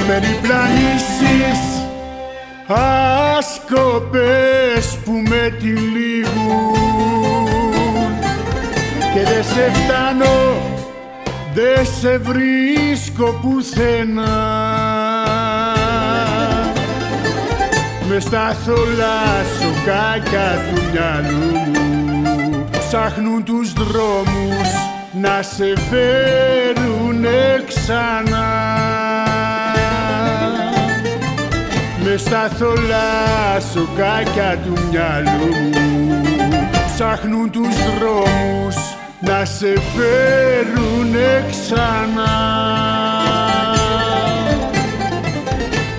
Περιπλανήσεις άσκοπες που με τυλίγουν και δε σε φτάνω, δε σε βρίσκω πουθενά. Μες στα θολά σοκάκια του μυαλού μου ψάχνουν τους δρόμους να σε φέρουνε ξανά. Μες στα θολά σοκάκια του μυαλού μου ψάχνουν τους δρόμους να σε φέρουνε ξανά.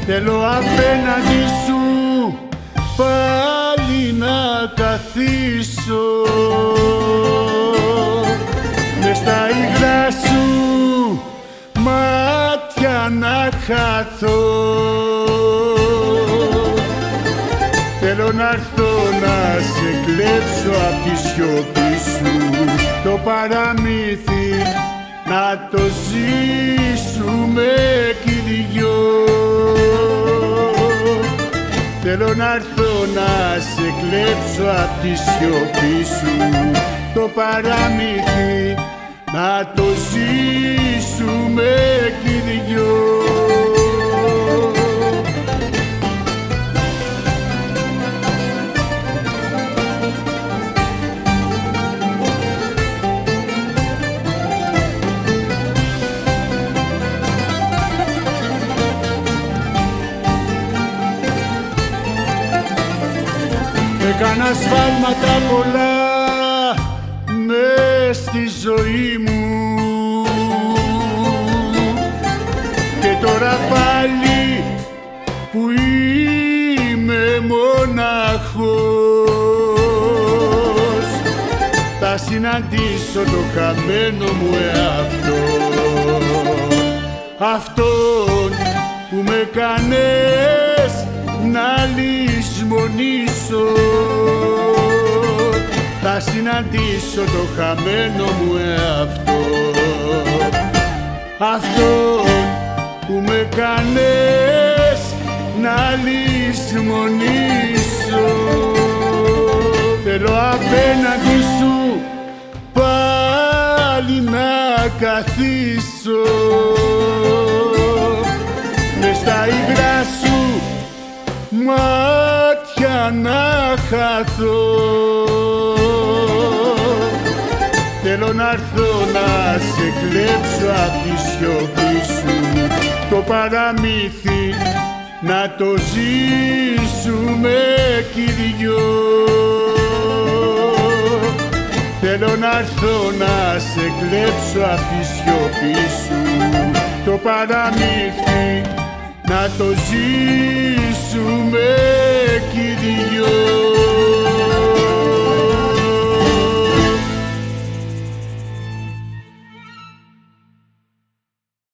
Θέλω απέναντι σου πάλι να καθίσω, μες στα υγρά σου μάτια να χαθώ. Θέλω να'ρθω να σε κλέψω απ' τη σιωπή σου το παραμύθι, να το ζήσουμε κι οι δυο. Θέλω να'ρθω να σε κλέψω απ' τη σιωπή σου το παραμύθι, να το ζήσουμε κι οι δυο. Έκανα σφάλματα πολλά μες στη ζωή μου και τώρα πάλι που είμαι μοναχός θα συναντήσω το χαμένο μου εαυτό, αυτόν που με κάνες να λησμονήσω. Θα συναντήσω το χαμένο μου εαυτό, αυτόν που με κάνες να λησμονήσω. Θέλω απέναντι σου πάλι να καθίσω, μες στα υγρά σου μάτια να χαθώ. Θέλω να'ρθω να σε κλέψω απ' τη σιωπή σου το παραμύθι, να το ζήσουμε κι οι δυο. Θέλω να'ρθω να σε κλέψω απ' τη σιωπή σου το παραμύθι, να το ζήσουμε κι οι δυο.